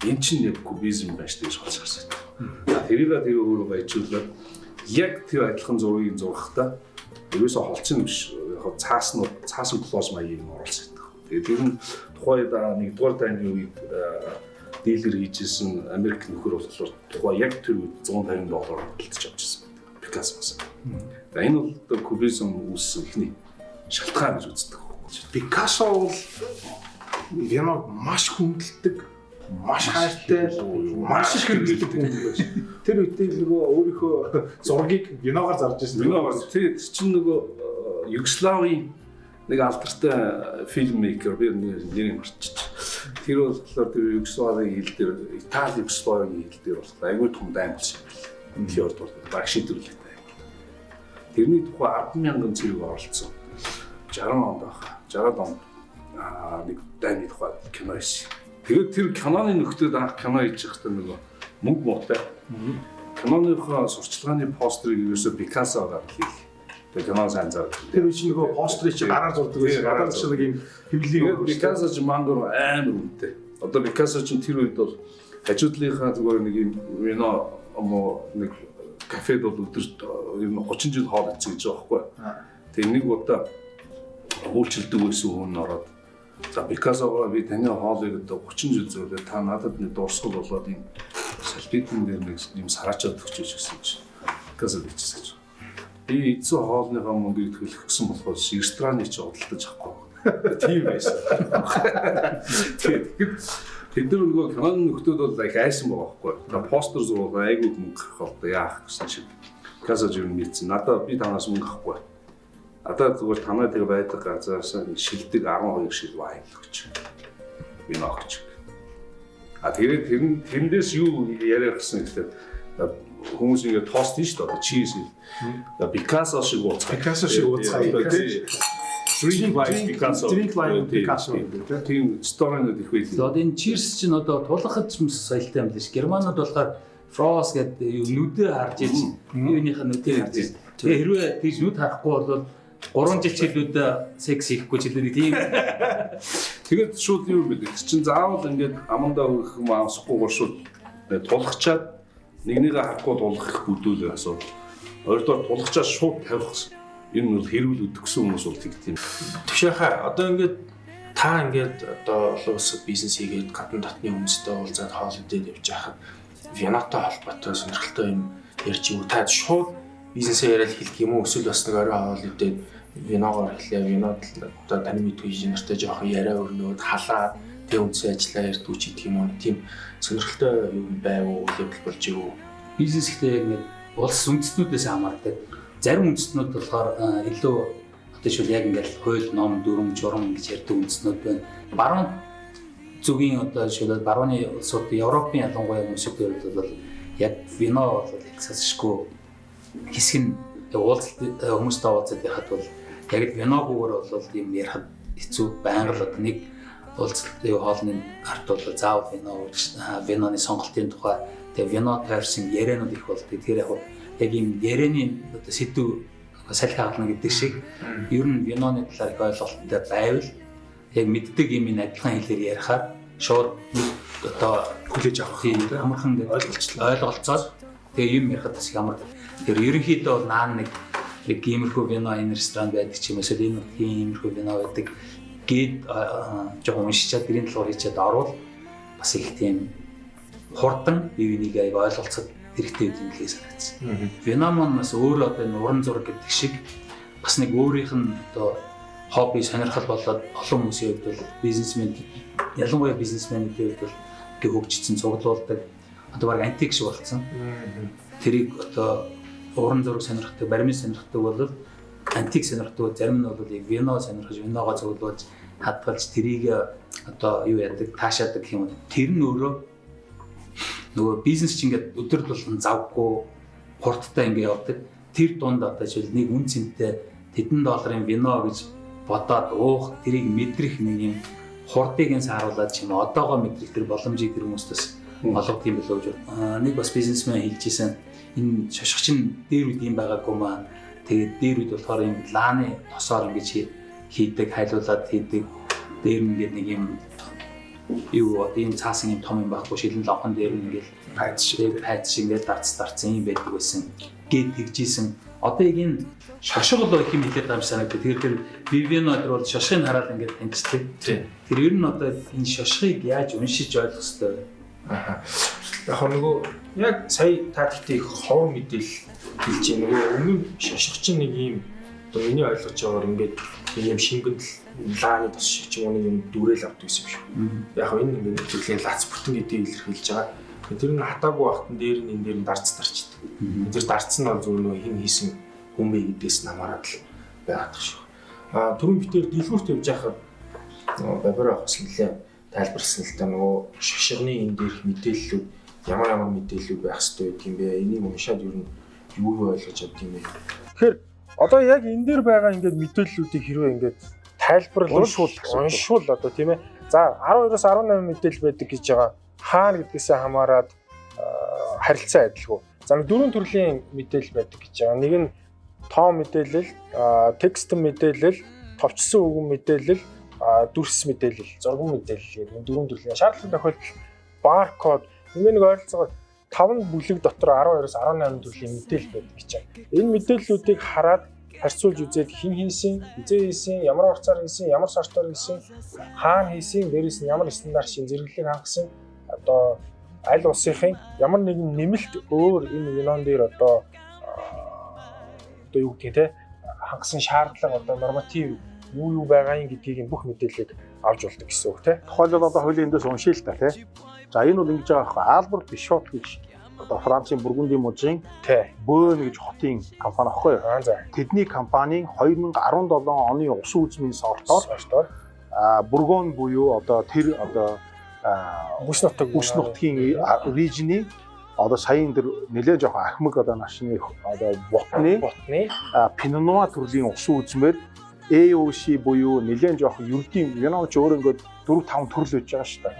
энэ чинь яг кубизм байж гэж болж харсан. Тэрийг тэр өөрөө баяжуулаад яг тэр адилхан зургийг зурхтаа ерөөсө холцсон биш. Яг цаасан клоз маягийг оруулсан. Тэгээд тэр нь тухайд 1-р дайны үед дилер хийжсэн Америк нөхөр болохоор тухай яг тэр үед $150 худалдаж авчихсан. Пикассоос. Энэ бол кубизм үүссэн ихний шалтгаан гэж үздэг. Пикассо бол вино маш хүндэлдэг, маш хайртай, маш их хэрэглэдэг хүн байсан. Тэр үедээ нөгөө өөрийнхөө зургийг виногоор зарж ирсэн. Виногоор тэр чинь нөгөө Югославийн нэг алдартай фильммейкер би нэрийг марччих. Тэр болохоор тэр Югославийн хил дээр Итали Югославийн хил дээр болох айгүй том дайм болсон юм. Фьорд бол баг шийдвэрлэхтэй. Тэрний тухай 10,000 зэрэг оролцсон. 60 онд байна. 60 онд нэг дайны тухай кино хийсэн. Тэгээд тэр киноны нөхдөд анх кино хийж байхдаа нөгөө мөнгө муутай. Киноныхоо сурчлагын постерыг ерөөсө Пикассогаар хийх. Тэгээд кино сайн зав. Тэр үчиг нөгөө постерыг чи гараар зурдаг байсан. Гадаад ч нэг юм хэвлэлийг Пикассо ч мангар амар үнэтэй. Одоо Пикассо ч тэр үед бол хажуудлынхаа зүгээр нэг юм вино нэг кафед бол өдөрт ер нь 30 жил хоол идсэн гэж байгаа байхгүй. Тэгээд нэг удаа хуулчилдаг байсан хүн ороод за Пикассогоо би таны хоолыг одоо 30 жил зөөлөө та надад нэг дурсгал болоод энэ салфетэн дээр нэг юм сараачаад өгч гэж гэсэн чинь Пикассо бичсэн гэж. би эзэн хоолныхаа мөнгийг төлөх гэсэн болохоор рестораны ч худалдаж авахгүй. Тийм байсан. Тэгээд тэд нар нөгөө киноны нөхдүүд бол их айсан байгаа байхгүй. Постэр зурвал айгүй мөнгө авах одоо яах гэсэн чинь. Казаж юм мэдсэн. Надад би танаас мөнгө авахгүй. Одоо зүгээр танаа тэр байдаг газраас шилдэг 12 шил вайн өгч. Вино өгч. Тэрнээс юу яриад гисэн гэхээр хүмүүс ингэ тост нь шүү дээ. Чиз. Пикассо шиг ууцгаа. Drink like Picasso. Тийм сторинууд их байлээ. Одоо энэ cheers чинь одоо тулахад ч соёлтой юм биш. Германууд болохоор frost гэдэг нүдээ харж иж юуных нь нүдээ харж иж. Тэгээ хэрвээ тийш нүд харахгүй бол 3 жил чиглүүд секс хийхгүй чиглүүд тийм. Тэгээд шууд юу юм бэ? Чин заавал ингээд амандаа хөрөх юм авсахгүй шууд тулахчаад нэгнийгээ харахгүй тулах их бүдүүлээ асуу. Хоёрдугаар тулахчаад шууд тавих гэсэн. Энэ бол хэрүүл өдөгсөн хүмүүс бол тийм. Төвшөөхөө одоо ингээд та ингээд одоо олон улсад бизнес хийгээд гадна дотны хүмүүстэй уулзаад хоол идээд явж байхад Венатой холбоотой сонирхолтой юм ярьж юу та шууд бизнесээ яриад хэлэх юм уу эсвэл бас нэг орой хоол идээд Веногоор хэлээ Венод одоо таны мэдгүй инженертэй жоохон яриа өрнөөд халаад тэг үнсээ ажиллаа ярьдгүй ч гэх юм уу тийм сонирхолтой юм байв уу явдал болж юу бизнес ихтэй яг нэг улс үндэстнүүдээс хамаардаг. Зарим үндэстнүүд болохоор илүү одоо шил яг ингээл хууль ном дүрм журам гэж ярьдаг үндэстнүүд байна. Баруун зүгийн одоо шил барууны улсууд Европын ялангуяа хүмүүсийн хувьд бол яг вино бол ихсашгүй хэсэг нь уулзалт хүмүүстэй уулзаад байхад бол яг виногоор бол юм ярихад хэцүү байнга л одоо нэг уулзалтын хоолны арт бол заавал виноны сонголтын тухай тэгээ вино таарсан яриануд их болдог. Тэгэхээр яг юм ярианы одоо сэдв салхи хаална гэдэг шиг ер нь виноны талаар их ойлголттой байвал яг мэддэг юм ин адилхан хэлээр ярихаар шууд одоо хүлээж авах юм амархан ойлголцоод тэгээ юм ярихад бас ямар тэр ерөнхийдөө наан нэг иймэрхүү вино энэ ресторан байдаг ч юм уу эсвэл энэ иймэрхүү вино байдаг гээд жоохон уншичаад гэрийн талаар хийчихэд орвол бас их тийм хурдан бивнийг аяг ойлголцоод хэрэгтэй юм лээ санагдсан. Вино маань бас өөр одоо энэ уран зураг гэдэг шиг бас нэг өөрийнх нь одоо хобби сонирхол болоод олон хүмүүсийн хувьд бол бизнесмен ялангуяа бизнесменүүдийн хувьд бол гээ хөгжсөн цуглуулдаг одоо баг антик шиг болцсон. Тэрийг одоо уран зураг сонирхдаг, баримт сонирхдаг бол антик сонирхдаг, зарим нь бол яг вино сонирхож, виногоо цуглуулж, хадгалж тэрийг одоо юу яадаг, таашаадаг гэх юм. Тэр нь өөрөө нөгөө бизнес чинь ингээд өдөр болгон завгүй хурдтай ингээд явдаг. Тэр дунд одоо жишээл нэг үн цэнтэй $1,000 вино гэж бодоод уух, тэрийг мэдрэх нэг юм хурдыг сааруулад чинь одоогоо мэдрэх тэр боломжийг тэр хүмүүстээс олгох юм болов гэж нэг бас бизнесмен хэлжсэн. Энэ шошгоч нь дээр үд юм байгаагүй маань. Тэгээд дээр үд болохоор юм лааны тосоор ингэж хийдэг, хайлуулад хийдэг. Дээр нь ингээд нэг юм юу ийм цаасан юм том юм байхгүй шилэн лавхан дээр нь ингээд пайц шиг ингээд дарцсан юм байдаг байсан. Гээд тэгжсэн. Одоо яг энэ шошгол их юм хэлээд байгаа юм санагдав. Тэгэхээр тэр Vivian өдр бол шошгыг хараад ингээд таньцдаг. Тэр ер нь одоо энэ шошгыг яаж уншиж ойлгох ёстой вэ? Яг нөгөө яг сая та гэхдээ их ховор мэдээлэл хэлж байгаа. Нөгөө өмнө шошго чинь нэг юм одоо миний ойлгож байгаагаар ингээд ийм шингэнд лааны тос шиг ч юм уу нэг юм дүрэл авдаг гэсэн юм шиг. Яг энэ ингээд төрлийн лац бүтэн гэдгийг илэрхийлж байгаа. Тэр нь хатаагүй багтан дээр нь энэ дээр нь дарцдаг. Тэр дарц нь бол зөвхөн нөгөө хин хийсэн хүн бэ гэдгээс намаараад л байгаад байгаа шүү. Түрүүн битээр дэлгүүрт явж байхад бабар авахс нэлээ тайлбарласан л та нөгөө шошгоны энэ дээрх мэдээллүүд ямар мэдээллүүд байх ёстой гэдэг юм бэ? Энийг уншаад ер нь юу ойлгож авд юм бэ? Тэгэхээр одоо яг энэ дээр байгаа ингээд мэдээллүүдийг хэрвээ ингээд тайлбарлал уншвал одоо тийм ээ. За 12-оос 18 мэдээлэл байдаг гэж байгаа. Хаана гэдгээсээ хамаарад харилцаа адилгүй. За нэг дөрвөн төрлийн мэдээлэл байдаг гэж байгаа. Нэг нь тоо мэдээлэл, текст мэдээлэл, товчсон үгэн мэдээлэл, дүрс мэдээлэл, зурган мэдээлэл гэх дөрвөн төрлийн шаардлага тохиолдол баркод ингээд нэг ойролцоогоор 5 бүлэг дотор 12-оос 18 төрлийн мэдээлэл байдаг гэж байна. Энэ мэдээллүүдийг хараад харьцуулж үзээд хэн хийсэн, хизээ хийсэн, ямар хугацаар хийсэн, ямар сартаар хийсэн, хаана хийсэн, дээрээс нь ямар стандарт шин зэрэглэлийг хангасан, одоо аль улсынхын ямар нэгэн нэмэлт өөр энэ винон дээр одоо одоо юу гэдгийг те хангасан шаардлага одоо норматив юу байгаа юм гэдгийг бүх мэдээллийг авч болдог гэсэн үг те. Тухайлбал одоо хуулийн эндээс уншия л та тий. За энэ бол ингэж байгаа байхгүй. Альберт Бишот гэж одоо Францын Бургундийн мужийн Бөөн гэж хотын компани аахгүй юу? За. Тэдний компанийн 2017 оны усан үзмийн сортоор Бургунд буюу одоо тэр одоо бүс нутгийн регионы одоо саяын тэр нэлээд жоохон ахмаг одоо нашны одоо ботны Pinot Noir төрлийн усан үзмээр AOC буюу нэлээд жоохон ердийн виноч өөр ингээд 4-5 төрөл байж байгаа шүү дээ.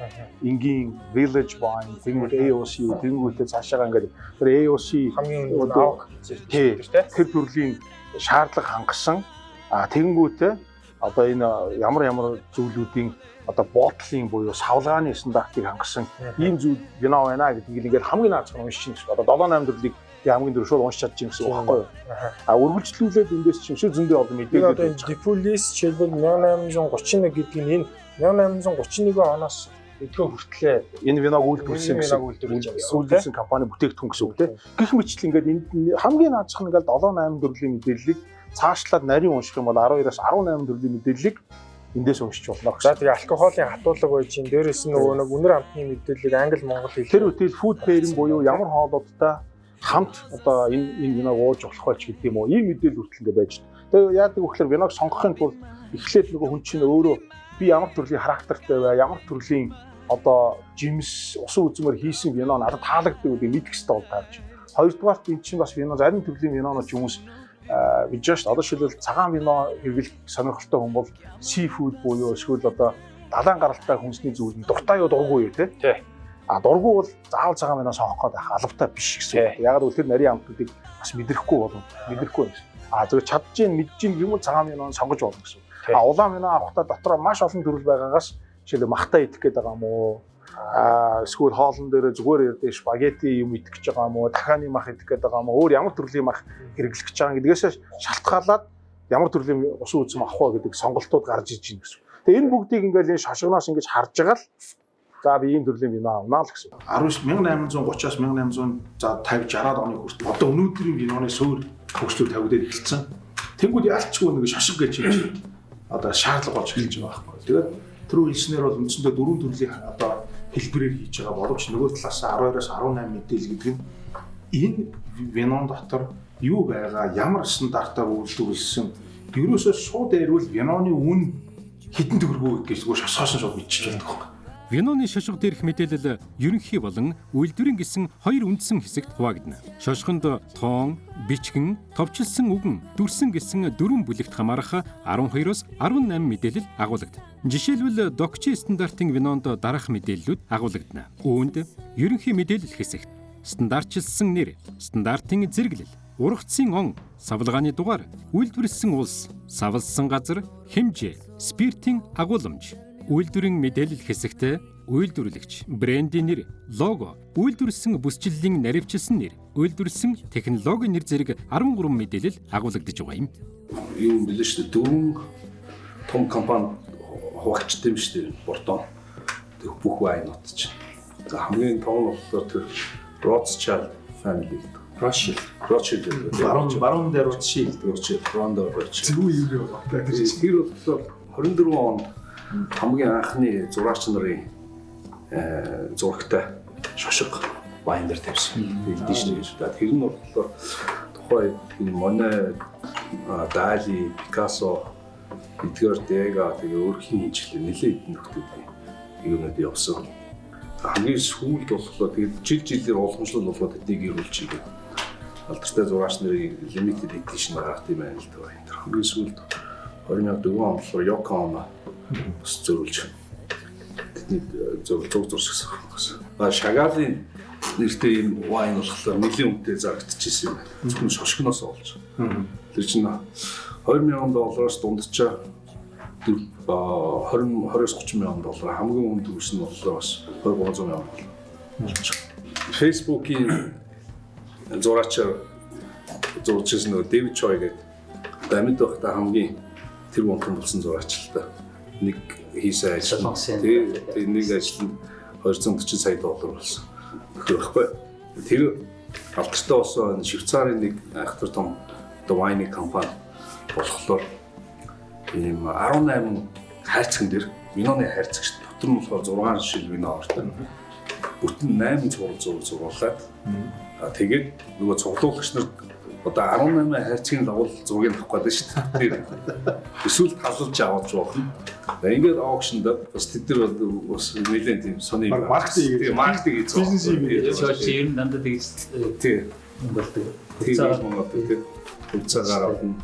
Энгийн Village Wine, тэнгууд AOC, тэнгуудээ цаашаа ингээд тэр AOC хамгийн өндөр тэр төрлийн шаардлага хангасан тэнгуудээ одоо энэ ямар зүйлүүдийн одоо ботлын буюу савлгааны стандартыг хангасан ийм зүйл вино байна гэдгийг ингээд хамгийн наацхан уншиж чинь одоо 7-8 төрлийг хамгийн дөрөв шууд уншиж чадчих юм гэсэн үг байхгүй юу? Үргэлжлүүлээд эндээс чинь шүү зөндөө одоо мэдээлэл одоо Defulis жишээлбэл 1831 гэдэг нь энэ 1831 оноос өдгөө хүртлээр энэ виног үйлдвэрлэсэн компани бүтээгдэхүүн гэсэн үг тийм. Гэх мэтлэн ингээд энд хамгийн наацхан ингээд 7-8 төрлийн мэдээллийг цаашлаад нарийн унших юм бол 12-аас 18 төрлийн мэдээллийг эндээс уншиж болно. За тэгээ алкоголын хатуулга байж ин дээрээс нь нөгөө нэг үнэр амтны мэдээллийг англи монгол хэлээр тэр үтэл food pairing буюу ямар хоолуудтай хамт одоо энэ виног ууж болох байж гэдэг юм уу? Ийм мэдээлэл хүртэл ингээд байж. Тэгээ яадаг вэ гэхээр виног сонгохын тулд эхлээд нөгөө хүн чинь өөрөө би ямар төрлийн характертай бай, ямар төрлийн одоо жимс усан үзмээр хийсэн вино надад таалагддаг гэдгийг мэдэх хэрэгтэй бол тааж. Хоёрдугаар энэ чинь бас вино зарим төрлийн винонууд хүмүүс гэж шүү дээ. Одоо шилбэл цагаан вино хэрэглэх сонирхолтой хүн бол seafood буюу эсвэл одоо далайн гаралтай хүнсний зүйл нь дуртай юу дургүй юу тий. Дургүй бол заавал цагаан вино сонгох гээд байх албатай биш гэсэн. Яг л тэр нарийн амтуудыг бас мэдрэхгүй болно. Мэдрэхгүй юм. Зөвхөн чадчих мэдж юм цагаан вино сонгож болно гэсэн. Улаан вино авахдаа дотроо маш олон төрөл байгаагаас жишээлбэл махта идэх гээд байгаа юм уу? Эсвэл хоолн дээр зүгээр ярдэ спагетти юм идэх гэж байгаа юм уу? Дахааны мах идэх гээд байгаа юм уу? Өөр ямар төрлийн мах хэрэглэх гэж байгаа гэдгээс шалтгаалаад ямар төрлийн усан үзэм авах вэ гэдэг сонголтууд гарч иж байна гэсэн. Тэгээ энэ бүгдийг ингээл энэ шошгоноос ингэж харж байгаа л за би ийм төрлийн вино авнаа л гэсэн. 1830-аас 1800 за 50 60-аад оны хүртэл одоо өнөөдрийн виноны суур хөгжлөөр тавигдаад эхэлсэн. Тэнгүүд ялчгүй нэг шошго гэж юм. Одоо шаардлага болж эхэлж байгаа байхгүй. Тэгээд тэр үйлснэр бол үндсэндээ 4 төрлийн одоо хэлбэрээр хийж байгаа боловч нөгөө талаас 12-аас 18 мэдээлэл гэдэг нь энэ винон дотор юу байгаа, ямар стандартаар үйлдвэрлэсэн, ерөөсөө шууд ярил виноны үн хэдэн төгрөгөө гэдгийг зүгээр шосгоосон шууд мэдчихэж байдаг байхгүй. Виноны шошго дээрх мэдээлэл ерөнхий болон үйлдвэрийн гэсэн хоёр үндсэн хэсэгт хуваагдана. Шошгонд тоон, бичгэн, товчлсон үгэн, дүрсэн гэсэн дөрвөн бүлэгт хамаарах 12-оос 18 мэдээлэл агуулгад. Жишээлбэл Докчи стандартын винонд дараах мэдээллүүд агуулгадана. Үүнд ерөнхий мэдээлэл хэсэгт стандартчилсан нэр, стандартын зэрэглэл, ургацын он, савлгааны дугаар, үйлдвэрлэсэн улс, савлсан газар, хэмжээ, спиртийн агуулмж. Үйлдвэрийн мэдээлэл хэсэгт үйлдвэрлэгч, брендийн нэр, лого, үйлдвэрлэсэн бүсчлэлийн наривчилсан нэр, үйлдвэрлэсэн технологийн нэр зэрэг 13 мэдээлэл агуулгадж байгаа юм. Юм билээ шүү дээ. Дөрвөн том компани хуваачтай юм шүү дээ. Бордон. Бүх вайнууд чинь. За хамгийн том нь болохоор тэр Rothschild family. Rothschild. Баруун дээр Rothschild. Зөв юм байна. Тэр болохоор 24 онд хамгийн анхны зураач нарын зурагтай шошго вайн дээр тавьсан. Эдиш нэг шүү дээ. Тэр нь болохоор тухай энэ Monet, Dali, Picasso, Edgar Degas тэгээ өөрхийн хинжлээ нэлээд нөхдөдний юмнууд явсан. Хамгийн сүүлд болохоор тэгээд жилээр уламжлал болгоод эдийг ирүүлж игээ. Алдартай зураач нарын limited edition гаргах юм байна л дээ. Тэр хамгийн сүүлд 2004 онд Yoko Ono бас зөрүүлж тэдний зөв зурсгасан байна. Шагаалын нэртэй юм вайн болохоор нэлийн үнэтэй зарагдчихсэн юм. Зөвхөн шошгоноос олж. Тэр чинь $20,000 дундчаа $20-30,000 хамгийн өндөр үс нь болохоор бас $200,000. Facebook-ийн зураачаар зурчихсан нөгөө Дэвид Чой гэдэг Америкт байхдаа хамгийн тэр гонхон болсон зураач л та. Нэг хийсэн ажил. Тэгээд нэг ажил нь $240 сая болсон. Тэгэхгүй. Тэр алдартай болсон Швейцарын нэг айхтар том одоо вайны компани болохоор ийм 18 хайрцаган дээр виноны хайрцагч дотор нь болохоор 6 шил вино ордог. Бүтэн 8 зургуулад тэгээд нөгөө цуглуулагч нар одоо 18 хайрцагын лавл зургийг авах гэдэг шүү дээ. Эсвэл талж аваад жоох. Ингээд аукшнд бас тэд нар бас нэлээд тийм сони маркетинг бизнес юм чи ер нь дандаа тэгж тийм болдог. Тэгээд моноод тийм хувьцаагаар авна.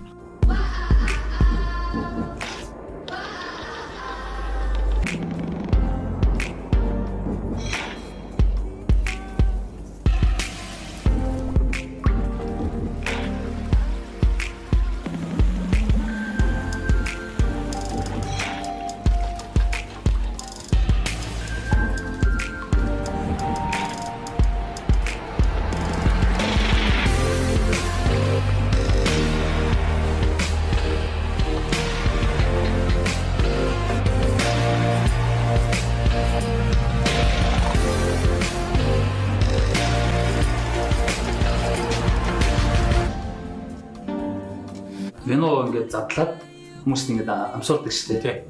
Вино ингээд задлаад хүмүүс ингээд амсуулдаг шүү дээ.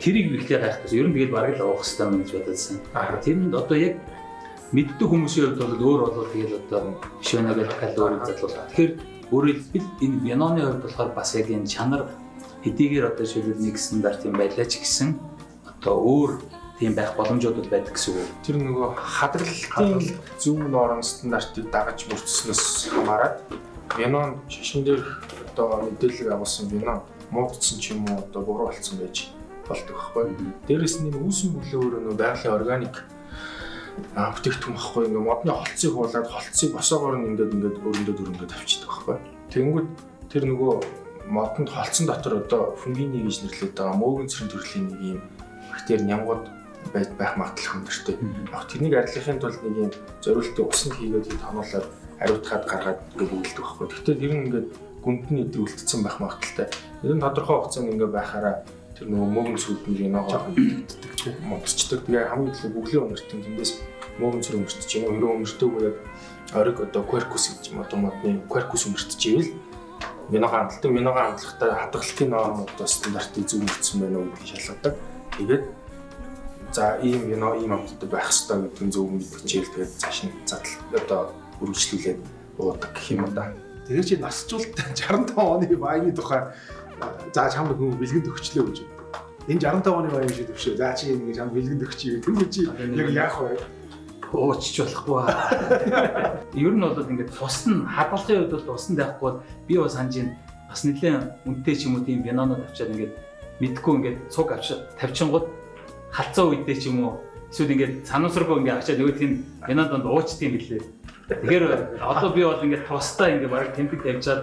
Тэрийг ихлээр хайх гэсэн. Ер нь тэгээд бараг л авах хэрэгтэй юм гэж бодсон. Тэрэнд одоо яг мэддэг хүмүүсийн хувьд бол өөр болов тэгээд одоо шөнөөгөө калорийг задлуулах. Тэгэхээр өөрөөр хэлбэл энэ виноны хувьд болохоор бас яг энэ чанар хэдийгээр одоо шилбэл нэг стандарт юм байлаа ч гэсэн одоо өөр тийм байх боломжууд байдаг гэсэн үг. Тэр нөгөө хадралтын зөв норм стандартыг дагаж бүрдснээс хамаарат вино шашин дээр одоо мэдээлэл агуулсан вино муудсан ч юм уу одоо буруу болсон байж болдог байхгүй. Дээрээс нь үүсэн бүлээ өөрөө нөгөө байгалийн органик бүтээгдэхүүн байхгүй. Ингээ модны холцыг хуулаад холцыг босоогоор нь ингээд өрөндөө тавьчихдаг байхгүй. Тэгэнгүүт тэр нөгөө модонд холцсон дотор одоо фунгини гэж нэрлэдэг байгаа мөөгөн цэрэн төрлийн нэг юм бактери нямгууд байх магадлал өндөртэй. Яг тэрнийг арилгахын тулд нэг юм зориултын усанд хийгээд тоноолоод ариутгаад гаргаад ингээд өгүүлдэг байхгүй. Гэхдээ тэр нь ингээд гүнд нь идэвхжүүлсэн байх магадaltaй. Тэр нь тодорхой хугацаанд ингээд байхаараа тэр нөгөө мөөгөн сүлдэн виногоо иддэг, модчдаг. Тэгээ хамгийн төлөв бүглэн өмөртөн тэндээс мөөгөн цэр өмөртөж юм. Өөрөө өмөртөөгүй яг ориг одоо quercus гэж юм одоо модны quercus өмөртөж ивэл виногоо хандлагатай хадгалахын нормуудаас стандартыг зөв мөрдсөн байна уу гэдгийг шалгадаг. Тэгээд за ийм вино ийм амттай байх хэрэгтэй гэдгийг зөв мэдчихээл тэгээд цааш нь задал одоо үргэлжлүүлээд уудаг гэх юм да. Тэгэхээр чи насжуулт 65 оны вайны тухай за чамд хүн бэлгэнд өгчлөө гэж. Энэ 65 оны вайн шиг төвшөө. За чи ингэ чамд бэлгэнд өгчий. Тэр чи яг яах вэ? Уучих болохгүй. Ер нь бол ингээд тус нь хадгалахын хувьд бол тусан байхгүй бол би бас санаж ин бас нэлээд үнэтэй ч юм уу тийм винонод авчаад ингээд мэдгүй ингээд цуг тавьчихгод халцаа үедээ ч юм уу эсвэл ингээд сануусраггүй ингээд авчаад нөгөөдгийг винодонд уучдгийг билээ. Тэгэхээр одоо би бол ингээд тустай ингээд бараг тэмдэг тавьчаад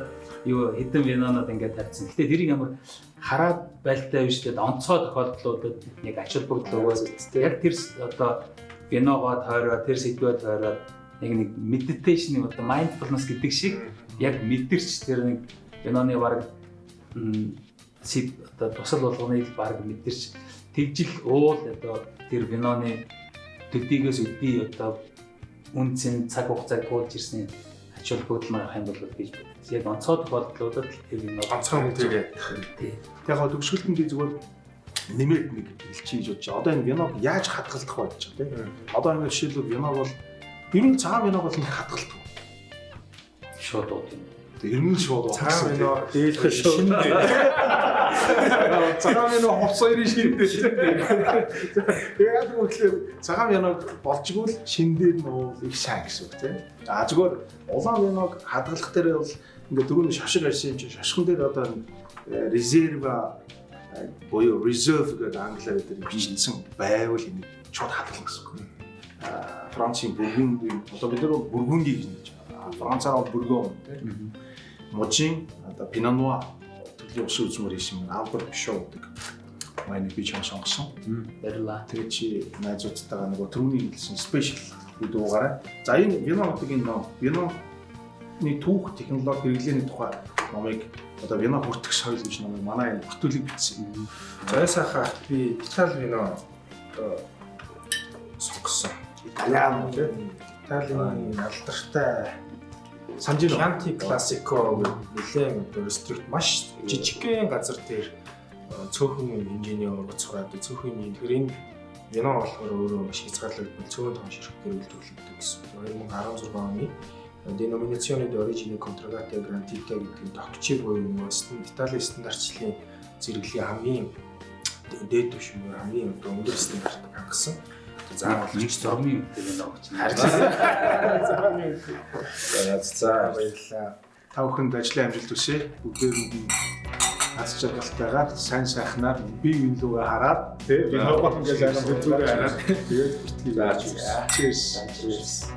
юу хэдэн винонод ингээд тавьсан. Гэтэ тэрийг ямар хараад байлтай биш тэгээд онцгой тохиолдлуудад нэг ач холбогдол өгөөс яг тэр одоо виногоо тойроод тэр сэдвээ тойроод нэг медитейшн одоо mindfulness гэдэг шиг яг мэдэрч тэр нэг виноны бараг одоо тусал болгоныг бараг мэдэрч тэгжил уул одоо тэр виноны төдийгөөс өдий одоо үнцэн цаг хугацааг туулж ирсэн ач холбогдол марах юм бол гэж бодсон. Яг онцгой тохиолдлуудад тэр вино онцгой мэдээгээ. Тэгэхээр төгсгөлтөнд би зүгээр нэмээд нэг хэлчихье гэж бодож. Одоо энэ виног яаж хадгалах вэ гэж тийм. Одоо ингэ жишээлбэл виног бол ер нь цагаан виног бол ингэ хадгалдаг. Шууд уу тийм. Ер нь шууд цагаан вино дээлх шинэ. Цагаан вино хувцсойрын шинэ. Тэгээд үгээр цагаан виног болжгүй л шинэ дээр нуул их сайн гэсэн үг тийм. Зүгээр улаан виног хадгалах дээр бол ингээ дөрөвний шашиг арьсан чинь шашхан дээр одоо резерва боёо reserve гэдэг англиар дээр бичсэн байвал энийг шууд хадгална гэсэн үг. Францын бургунд одоо бид нар бургунди гэж нэж байгаа. Францаар бол бургон тийм. Мужийн одоо пино нуар төрлийн ус үзмэр юм авбар биш үү гэдэг. Майныг би ч сонгосон. Баярлалаа. Тэгээд чи найзуудтайгаа нөгөө түрүүний хэлсэн спешиал үүд уугаарай. За энэ виногын ном виноны түүх технологи хэрэглээний тухай номыг одоо вино хүртэх соёл гэж намайг манай бүтээлийг бичсэн. За сайхан би Итали вино одоо сонгосон. Италиан тийм. Италийн алдартай Санаж байна уу? Chianti Classico гэх нэлээд одоо ресторан маш жижигхэн газар дээр цөөхөн хэмжээний ургац сураад цөөхөн хэмжээний тэр энэ вино болохоор өөрөө маш хязгаарлагдсан цөөхөн тоон ширхгээр үйлдвэрлэдэг гэсэн. 2016 оны Denominazione di origine controllata e garantita гэдэг тогтчийг буюу Италийн стандартчлалын зэрэглэлийн хамгийн дээд түвшинээр хамгийн одоо өндөр стандарт хангасан. Заавал нэг зургийн үедээ ногч. За баярлалаа. Та бүхэнд ажлын амжилт хүсье. Бүгдээр нь аз жаргалтайгаар сайн сайхнаар бие биелүүгээ хараад тий вино гэж аяга бүтүүгээ хараад тэгээд хүртгийг cheers.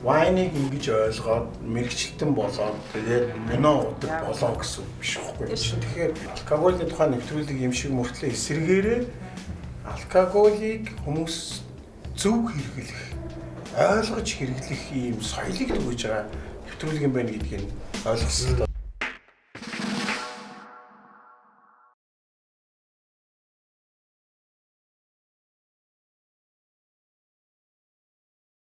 Вайныг ингэж ойлгоод мэрэгчлэн болоод тэгээд вино уудаг болоо гэсэн үг биш үгүй. Тэгэхээр алкоголын тухай нэвтрүүлэг юм шиг мөртлөө эсэргээрээ алкоголыг хүмүүс зөв хэрэглэх, ойлгож хэрэглэх ийм соёлыг төгөөж байгаа нэвтрүүлэг юм байна гэдгийг ойлгосон.